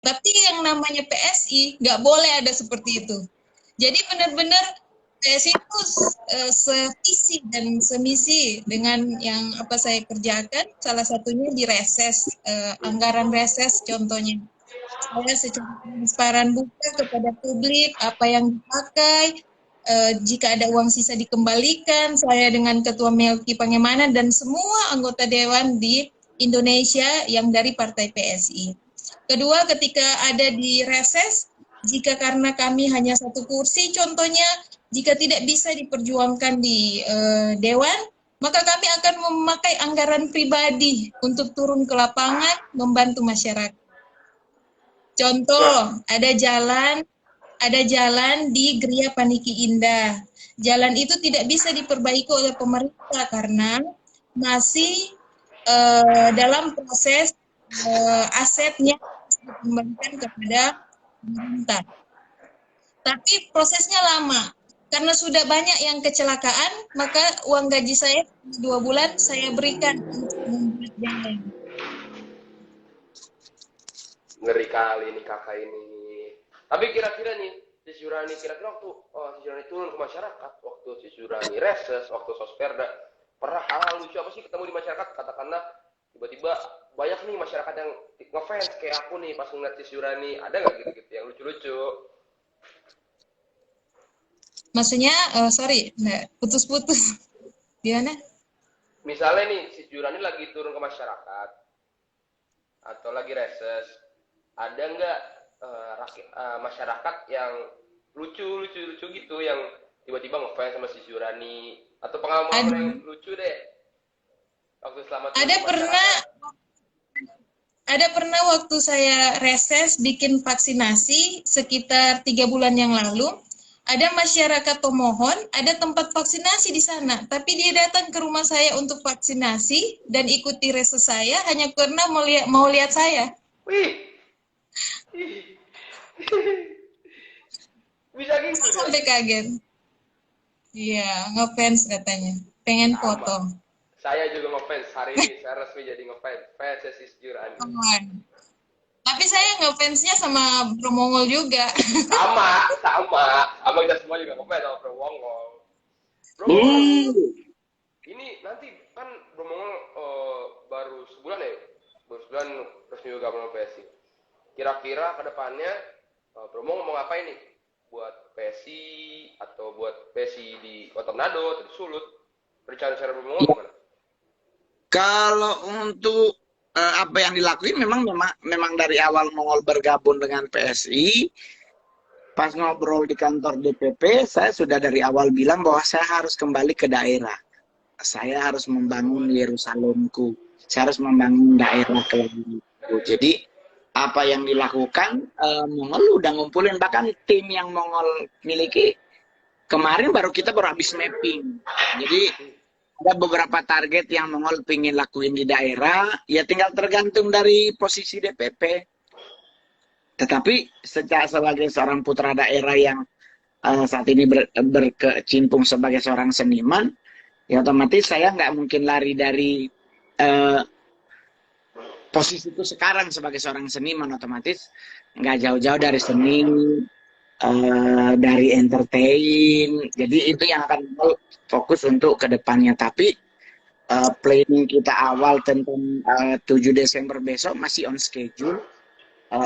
Tapi yang namanya PSI nggak boleh ada seperti itu. Jadi benar-benar PSI itu sevisi dan semisi dengan yang apa saya kerjakan. Salah satunya di reses, anggaran reses contohnya. Saya secara transparan buka kepada publik apa yang dipakai, jika ada uang sisa dikembalikan, saya dengan Ketua Melki Pangemanan dan semua anggota Dewan di Indonesia yang dari Partai PSI. Kedua, ketika ada di reses, jika karena kami hanya satu kursi, contohnya, jika tidak bisa diperjuangkan di Dewan, maka kami akan memakai anggaran pribadi untuk turun ke lapangan membantu masyarakat. Contoh, ada jalan di Gria Paniki Indah. Jalan itu tidak bisa diperbaiki oleh pemerintah karena masih dalam proses asetnya dikembalikan kepada pemerintah. Tapi prosesnya lama. Karena sudah banyak yang kecelakaan, maka uang gaji saya 2 bulan saya berikan untuk membuat jalan. Ngeri kali ini kakak ini. Tapi kira-kira nih, si Surani kira-kira waktu si Surani turun ke masyarakat, waktu si Surani reses, waktu sosperda, pernah hal lucu apa sih ketemu di masyarakat? Katakanlah tiba-tiba banyak nih masyarakat yang ngefans kayak aku nih pas ngeliat si Surani, ada nggak gitu-gitu yang lucu-lucu? Maksudnya, sorry, putus-putus. Gimana? Misalnya nih si Surani lagi turun ke masyarakat atau lagi reses, ada nggak masyarakat yang lucu gitu yang tiba-tiba ngefans sama si Surani atau pengalaman yang Ada, lucu deh waktu selama turun ada ke pernah masyarakat. ada pernah waktu saya reses bikin vaksinasi sekitar 3 bulan yang lalu. Ada masyarakat pemohon, ada tempat vaksinasi di sana. Tapi dia datang ke rumah saya untuk vaksinasi dan ikuti reses saya hanya karena mau lihat saya. Wih, bisa gitu Saya deh. sampai kaget. Iya, ngefans katanya. Pengen Sama. foto. Saya juga ngefans hari ini. Saya resmi jadi ngefans. Fans si Jurani. Tapi saya ngefansnya sama Bro Mongol juga. Sama kita semua juga ngefans sama Bro Wongol. Bro Wongol, Hmm. ini nanti kan Bro Wongol baru sebulan ya, baru sebulan resmi juga sama PSI. Kira-kira kedepannya Bro Wongol mau ngapain nih? Buat PSI atau buat PSI di Kota Manado atau di Sulut? Rencana-rencana Bro Wongol gimana? Kalau untuk apa yang dilakuin memang dari awal Mongol bergabung dengan PSI, pas ngobrol di kantor DPP, saya sudah dari awal bilang bahwa saya harus kembali ke daerah. Saya harus membangun Yerusalemku. Saya harus membangun daerah kelahiranku. Jadi apa yang dilakukan Mongol udah ngumpulin, bahkan tim yang Mongol miliki kemarin baru habis mapping. Jadi ada beberapa target yang Mongol pingin lakuin di daerah, ya tinggal tergantung dari posisi DPP. Tetapi sebagai seorang putra daerah yang saat ini berkecimpung sebagai seorang seniman, ya otomatis saya nggak mungkin lari dari posisiku sekarang sebagai seorang seniman. Otomatis nggak jauh-jauh dari seni, dari entertain. Jadi itu yang akan fokus untuk kedepannya. Tapi planning kita awal tentang 7 Desember besok masih on schedule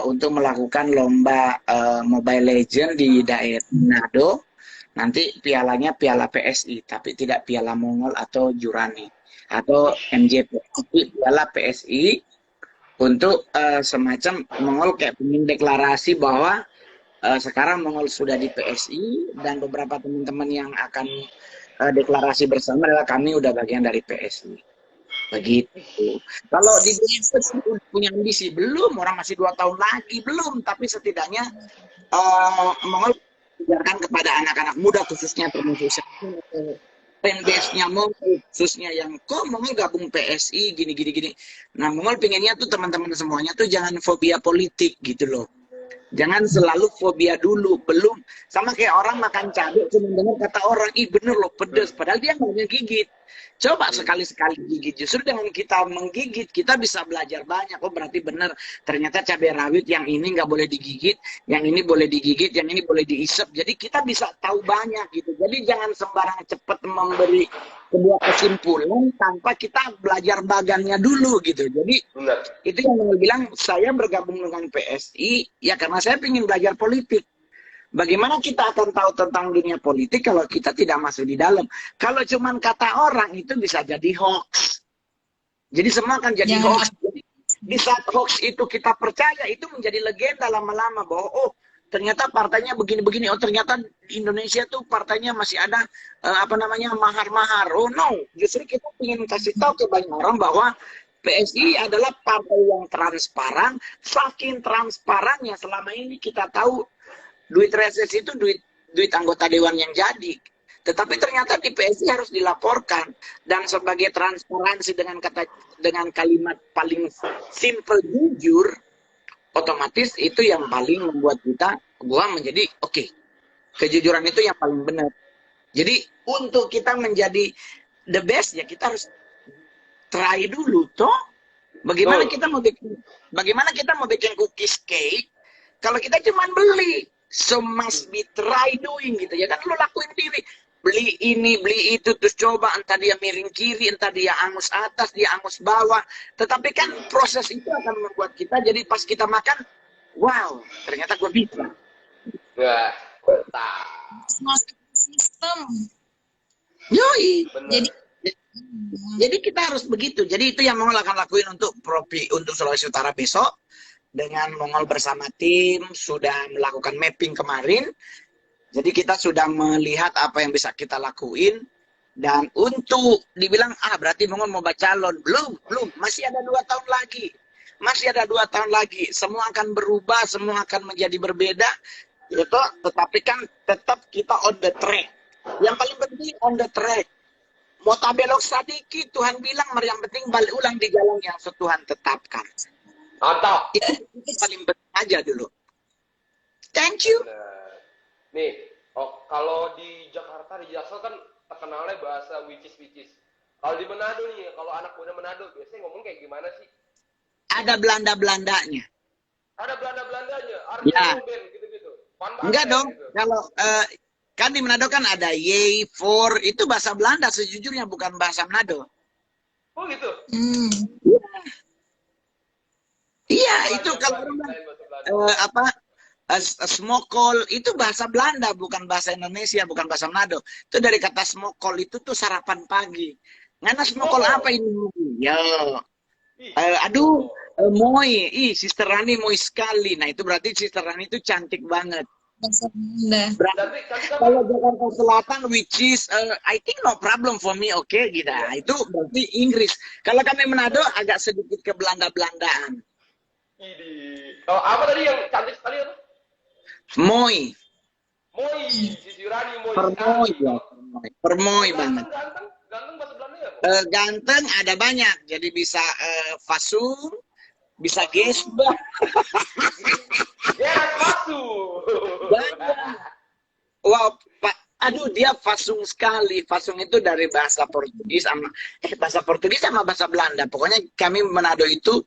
untuk melakukan lomba Mobile Legend di daerah Manado. Nanti pialanya piala PSI, tapi tidak piala Mongol atau Jurani atau MJP, tapi piala PSI untuk semacam Mongol kayak ingin deklarasi bahwa sekarang Mongol sudah di PSI dan beberapa teman-teman yang akan deklarasi bersama adalah kami udah bagian dari PSI. Begitu. Kalau di punya ambisi belum, orang masih 2 tahun lagi belum, tapi setidaknya Mongol mengajarkan kepada anak-anak muda khususnya termasuk fanbase-nya Mongol khususnya yang kok Mongol gabung PSI gini. Nah Mongol pengennya tuh teman-teman semuanya tuh jangan fobia politik gitu loh. Jangan selalu fobia dulu, belum. Sama kayak orang makan cabai, cuma dengar kata orang, ih bener loh, pedes. Padahal dia nggak ngegigit. Coba sekali-sekali gigit. Justru dengan kita menggigit, kita bisa belajar banyak. Oh berarti bener, ternyata cabai rawit yang ini nggak boleh digigit, yang ini boleh digigit, yang ini boleh diisep. Jadi kita bisa tahu banyak gitu. Jadi jangan sembarang cepat memberi sebuah kesimpulan tanpa kita belajar bagannya dulu gitu. Jadi Benar. itu yang saya bilang, saya bergabung dengan PSI ya karena saya ingin belajar politik. Bagaimana kita akan tahu tentang dunia politik kalau kita tidak masuk di dalam? Kalau cuman kata orang itu bisa jadi hoax. Jadi semua akan jadi hoax. Jadi di saat hoax itu kita percaya, itu menjadi legenda lama-lama bahwa oh ternyata partainya begini-begini. Oh ternyata di Indonesia tuh partainya masih ada apa namanya mahar-mahar. Oh no, justru kita ingin kasih tahu ke banyak orang bahwa PSI adalah partai yang transparan. Saking transparannya selama ini kita tahu duit reses itu duit anggota dewan yang jadi. Tetapi ternyata di PSI harus dilaporkan, dan sebagai transparansi dengan kalimat paling simple jujur, otomatis itu yang paling membuat gua menjadi oke. Kejujuran itu yang paling benar. Jadi untuk kita menjadi the best ya kita harus try dulu toh. Bagaimana kita mau bikin cookies cake kalau kita cuma beli? So must be try doing gitu ya kan, lu lakuin diri, beli ini beli itu terus coba, entah dia miring kiri, entah dia angus atas, dia angus bawah, tetapi kan proses itu akan membuat kita jadi pas kita makan wow ternyata gue bisa. Wah, mantap. Sistem. Yoi. Jadi Jadi kita harus begitu. Jadi itu yang Mongol akan lakuin untuk Sulawesi Utara besok. Dengan Mongol bersama tim sudah melakukan mapping kemarin. Jadi kita sudah melihat apa yang bisa kita lakuin. Dan untuk dibilang, berarti Mongol mau calon. Belum. Masih ada 2 tahun lagi. Semua akan berubah, semua akan menjadi berbeda. Gitu. Tetapi kan tetap kita on the track. Yang paling penting on the track. Mau tabelok sedikit, Tuhan bilang, yang penting balik ulang di jalan yang Tuhan tetapkan. Mantap. Itu paling penting aja dulu. Thank you. Nah, nih, kalau di Jakarta, di Jaksel kan terkenalnya bahasa which is. Kalau di Manado nih, kalau anak muda Manado biasanya ngomong kayak gimana sih? Ada Belanda-Belandanya. Ada Belanda-Belandanya, Ya. gitu-gitu. Enggak dong. Gitu. Kalau kan di Manado kan ada yay, for, itu bahasa Belanda sejujurnya, bukan bahasa Manado. Oh gitu? Iya, itu kalau smokol itu bahasa Belanda, bukan bahasa Indonesia, bukan bahasa Manado. Itu dari kata smokol itu tuh sarapan pagi. Ngana smokol apa ini? Ya. Moi, Sister Rani moi sekali. Nah, itu berarti Sister Rani itu cantik banget. Kalau Jakarta Selatan, which is I think no problem for me, oke, gitu. Itu berarti Inggris. Kalau kami Manado agak sedikit ke Belanda-Belandaan. Oh, apa tadi yang cantik sekali apa? Moi, Sisi Rani moi. Permoi ya, Permoi banget. Ganteng bahasa Belanda ya? Ganteng ada banyak, jadi bisa fasung, bisa gesbah. Ya, fasu. Wow, Pak, aduh dia fasung sekali. Fasung itu dari bahasa Portugis sama bahasa Belanda. Pokoknya kami Manado itu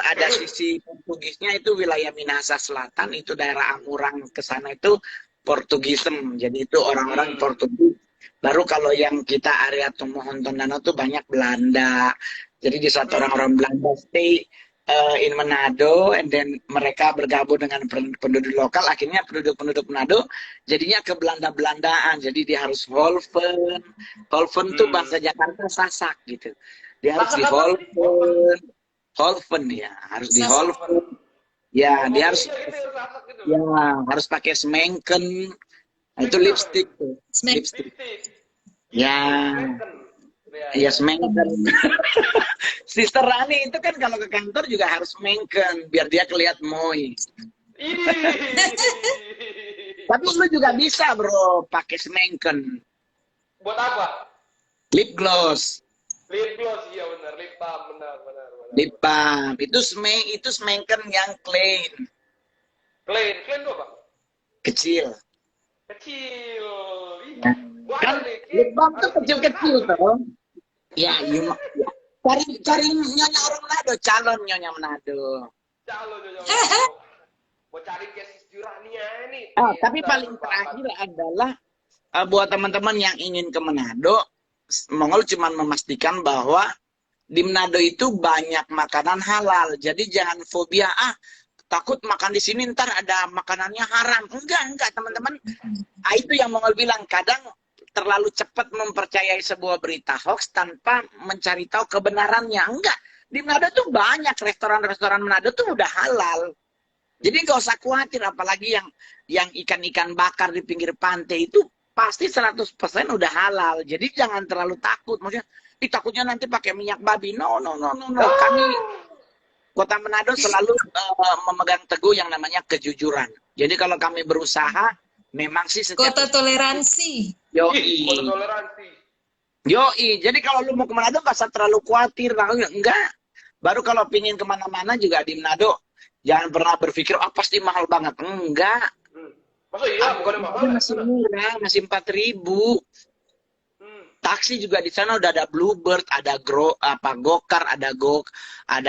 ada sisi Portugisnya, itu wilayah Minahasa Selatan, itu daerah Amurang ke sana itu Portugisem. Jadi itu orang-orang Portugis. Baru kalau yang kita area Tomohon Tondano tuh banyak Belanda. Jadi di saat orang-orang Belanda stay in Manado, and then mereka bergabung dengan penduduk lokal, akhirnya penduduk Manado jadinya ke Belanda-Belandaan. Jadi dia harus Holven. Holven tuh bahasa Jakarta Sasak gitu. Dia harus di Holven ya, harus di Holven. Ya, dia harus harus pakai semengken. Nah, itu lipstick tuh. Lipstick. Ya. Ya, semengken. Sister Rani itu kan kalau ke kantor juga harus semengken biar dia kelihatan moi. Tapi lu juga bisa, bro, pakai semengken. Buat apa? Lip gloss. Lip gloss, iya benar. Lip balm, benar. Lip balm. Itu semengken yang clean. Plain itu apa? Kecil. Kecil. Ih, Nah, gua kan ada nih, Ki. lubang tuh Harus kecil-kecil gimana? toh. Ya, iya. Cari nyonya orang Manado, calon nyonya Manado. Calon Nyonya Manado. Mau cari kesis Jurania nih. Tapi Pintar, paling berbakat. terakhir adalah buat teman-teman yang ingin ke Manado, Mongol cuma memastikan bahwa di Manado itu banyak makanan halal. Jadi jangan fobia, takut makan di sini ntar ada makanannya haram. Enggak teman-teman. Itu yang Mongol bilang, kadang terlalu cepat mempercayai sebuah berita hoax tanpa mencari tahu kebenarannya. Enggak. Di Manado tuh banyak restoran-restoran Manado tuh udah halal. Jadi nggak usah khawatir, apalagi yang ikan-ikan bakar di pinggir pantai itu pasti 100% udah halal. Jadi jangan terlalu takut. Maksudnya, takutnya nanti pakai minyak babi. No. Kami Kota Manado selalu memegang teguh yang namanya kejujuran. Jadi kalau kami berusaha, memang sih setiap Kota toleransi. Ih, kode toleransi. Yoi, jadi kalau lu mau ke Manado nggak usah terlalu khawatir. Enggak. Baru kalau pingin kemana-mana juga di Manado, jangan pernah berpikir, pasti mahal banget. Enggak. Masa iya, bukan mahal. Masih murah, masih 4.000. Taksi juga di sana udah ada Bluebird, ada Gokar, ada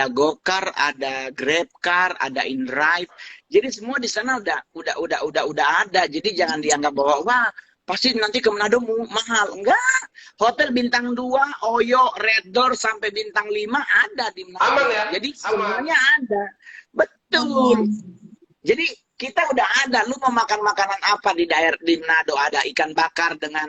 Gokar, ada Grabcar, ada InDrive. Jadi semua di sana udah ada. Jadi jangan dianggap bahwa wah pasti nanti ke Manado mahal. Enggak. Hotel bintang 2, Oyo, Red Door sampai bintang 5 ada di Manado. Aman ya? Jadi semuanya ada. Betul. Jadi kita udah ada. Lu mau makan makanan apa di daerah di Manado? Ada ikan bakar dengan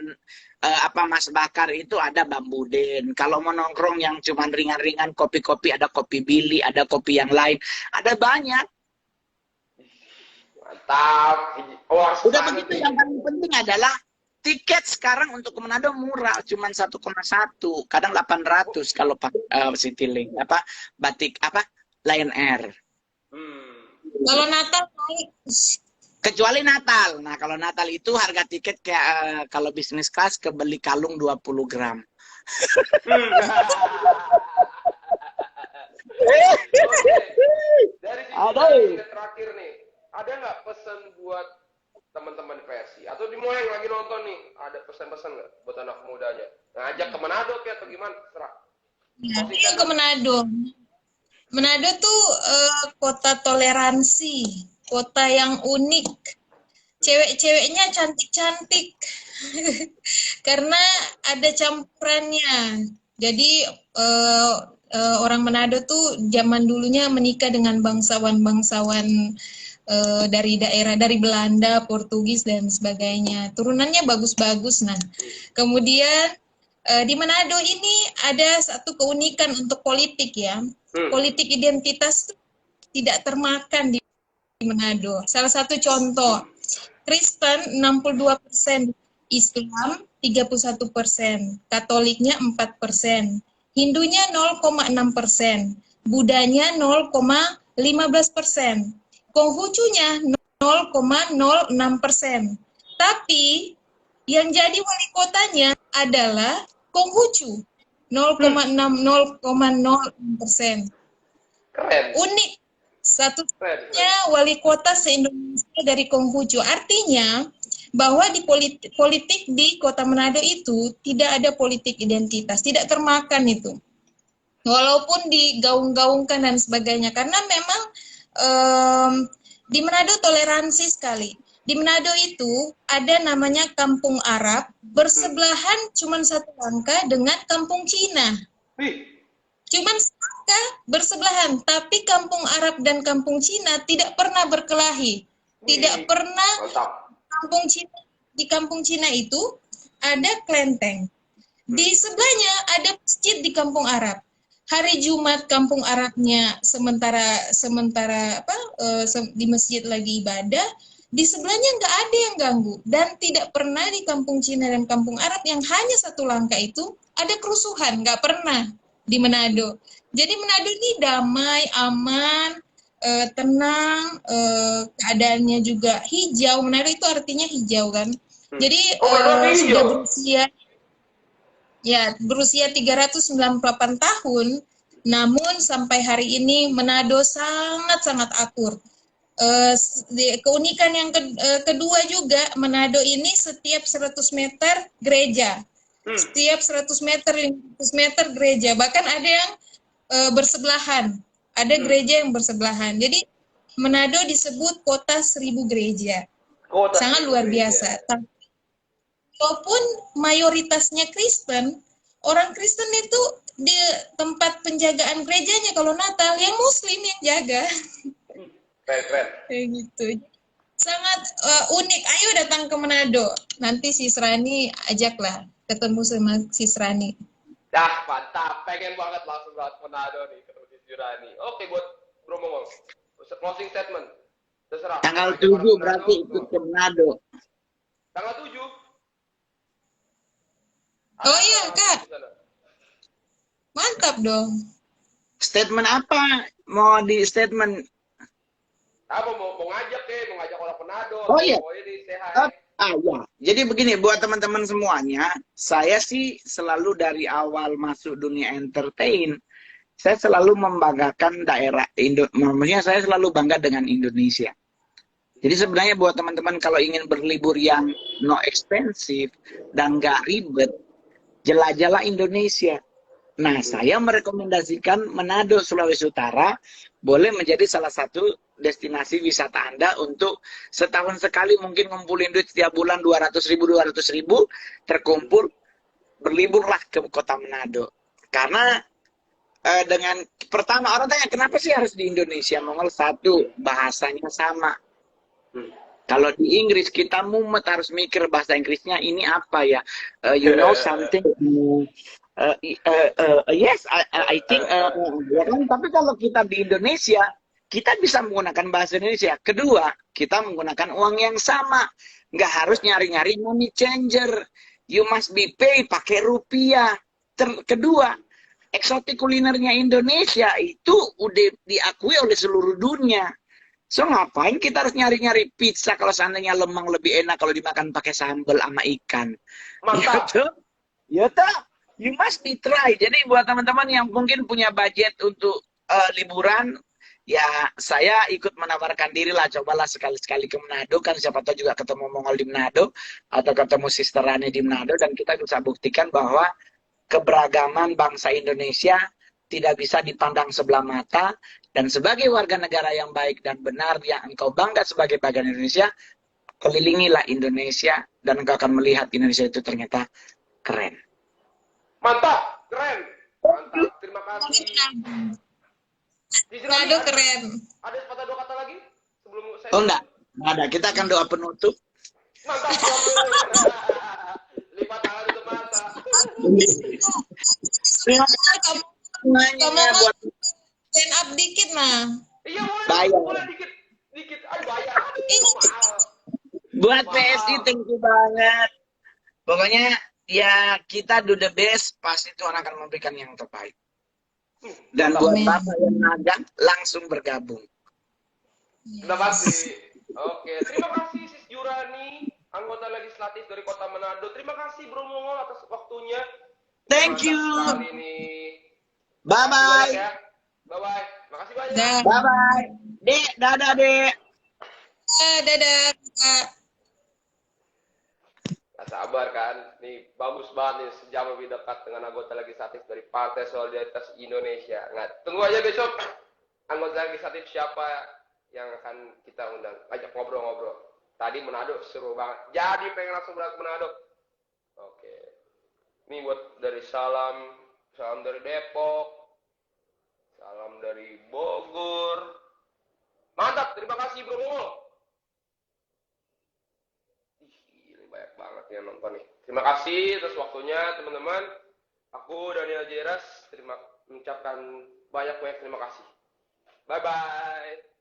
mas bakar itu ada bambuden. Kalau mau nongkrong yang cuman ringan-ringan, kopi-kopi, ada kopi Billy, ada kopi yang lain, ada banyak. Mantap. Udah begitu, yang paling penting adalah tiket sekarang untuk ke Manado murah, cuman 1,1, kadang 800 kalau pakai Citylink, batik Lion Air. Kalau Natal naik. Kecuali Natal. Nah, kalau Natal itu harga tiket kayak kalau bisnis kelas kebeli kalung 20 gram. Dari sisi terakhir nih, ada nggak pesan buat teman-teman PSI? Atau di yang lagi nonton nih, ada pesan-pesan nggak buat anak mudanya? Ngajak ke Manado kayak atau gimana? Terserah. Ya, ke Manado. Manado tuh kota toleransi, kota yang unik. Cewek-ceweknya cantik-cantik. Karena ada campurannya. Jadi orang Manado tuh zaman dulunya menikah dengan bangsawan-bangsawan dari daerah, dari Belanda, Portugis dan sebagainya. Turunannya bagus-bagus. Nah, kemudian di Manado ini ada satu keunikan untuk politik ya. Politik identitas tidak termakan di Manado. Salah satu contoh, Kristen 62%, Islam 31%, Katoliknya 4%, Hindunya 0,6%, Budanya 0,15%, Konghucunya 0,06%. Tapi yang jadi wali kotanya adalah Konghucu 0,06%. Keren. Unik. Satu-satunya wali kota se-Indonesia dari Konghucu. Artinya bahwa di politik di Kota Manado itu tidak ada politik identitas, tidak termakan itu. Walaupun digaung-gaungkan dan sebagainya, karena memang di Manado toleransi sekali. Di Manado itu ada namanya Kampung Arab, bersebelahan cuma satu langkah dengan Kampung Cina. Cuman selangkah bersebelahan, tapi Kampung Arab dan Kampung Cina tidak pernah berkelahi. Tidak pernah. Di Kampung Cina itu ada kelenteng. Di sebelahnya ada masjid di Kampung Arab. Hari Jumat Kampung Arabnya di masjid lagi ibadah, di sebelahnya nggak ada yang ganggu. Dan tidak pernah di Kampung Cina dan Kampung Arab yang hanya satu langkah itu ada kerusuhan, nggak pernah di Manado. Jadi Manado ini damai, aman, tenang, keadaannya juga hijau. Manado itu artinya hijau kan. Jadi sudah berusia 398 tahun, namun sampai hari ini Manado sangat-sangat akur. keunikan yang kedua juga, Manado ini setiap 100 meter gereja. Setiap 100 meter, 100 meter gereja. Bahkan ada yang bersebelahan. Ada gereja yang bersebelahan. Jadi Manado disebut kota 1000 gereja. Sangat luar biasa. Walaupun mayoritasnya Kristen, orang Kristen itu di tempat penjagaan gerejanya kalau Natal yang Muslim yang jaga. Keren. Kayak gitu. Sangat unik. Ayo datang ke Manado. Nanti si Srani ajaklah ketemu sama si Srani. Mantap. Pengen banget langsung ke Manado nih ketemu si Jurani. Oke, buat Bro Momol. Closing statement. Terserah. Tanggal 7 berarti ikut ke Manado. Tanggal 7. Oh iya, Kak. Mantap dong. Statement apa? Mau di statement? Apa mau ngajak mau ngajak orang Manado. Oh iya. Ya. Ya. Jadi begini buat teman-teman semuanya, saya sih selalu dari awal masuk dunia entertain, saya selalu membanggakan daerah maksudnya saya selalu bangga dengan Indonesia. Jadi sebenarnya buat teman-teman kalau ingin berlibur yang no expensive dan nggak ribet, jelajahlah Indonesia. Nah, saya merekomendasikan Manado, Sulawesi Utara boleh menjadi salah satu destinasi wisata Anda untuk setahun sekali mungkin ngumpulin duit setiap bulan 200.000 terkumpul, berliburlah ke kota Manado. Karena dengan pertama orang tanya kenapa sih harus di Indonesia? Mongol satu, bahasanya sama. Kalau di Inggris kita mumet harus mikir bahasa Inggrisnya ini apa ya? You know something. Yes, I think. Ya kan? Tapi kalau kita di Indonesia, kita bisa menggunakan bahasa Indonesia. Kedua, kita menggunakan uang yang sama. Nggak harus nyari-nyari money changer. You must be paid pakai rupiah. Kedua, eksotik kulinernya Indonesia itu udah diakui oleh seluruh dunia. So ngapain kita harus nyari-nyari pizza kalau seandainya lemang lebih enak kalau dimakan pakai sambal sama ikan. Mantap. Ya toh, you must be try. Jadi buat teman-teman yang mungkin punya budget untuk liburan, ya saya ikut menawarkan diri lah, cobalah sekali-sekali ke Manado, kan siapa tahu juga ketemu Mongol di Manado atau ketemu Sister Rani di Manado, dan kita bisa buktikan bahwa keberagaman bangsa Indonesia tidak bisa dipandang sebelah mata, dan sebagai warga negara yang baik dan benar yang engkau bangga sebagai bagian Indonesia, kelilingilah Indonesia dan engkau akan melihat Indonesia itu ternyata keren. Mantap, keren. Mantap, terima kasih. Manado keren. Ada sepatah dua kata lagi sebelum saya? Oh enggak ada. Kita akan doa penutup. Mantap. Lipat tangan untuk mata. Kamu buat stand up dikit nah. Iya boleh dikit. Aduh bayar. Buat PSI thank you banget. Pokoknya ya kita do the best, pasti Tuhan akan memberikan yang terbaik. Dan buat Bapak yang magang langsung bergabung. Sudah pasti. Oke, terima kasih Sis Jurani, anggota legislatif dari Kota Manado. Terima kasih Bro Mongol atas waktunya. Thank you. Bye bye. Bye bye. Makasih banyak. Bye bye. Dek, dadah Dek. Dadah. Gak sabar kan? Nih bagus banget nih, sejam lebih dekat dengan anggota legislatif dari Partai Solidaritas Indonesia. Nah, tunggu aja besok anggota legislatif siapa yang akan kita undang. Ajak ngobrol-ngobrol. Tadi Manado seru banget. Jadi pengen langsung berangkat ke Manado. Oke. Ini buat dari salam dari Depok, salam dari Bogor. Mantap, terima kasih Bro Mongol. Banyak banget yang nonton nih. Terima kasih atas waktunya teman-teman. Aku Daniel Jeras mengucapkan banyak terima kasih. Bye bye.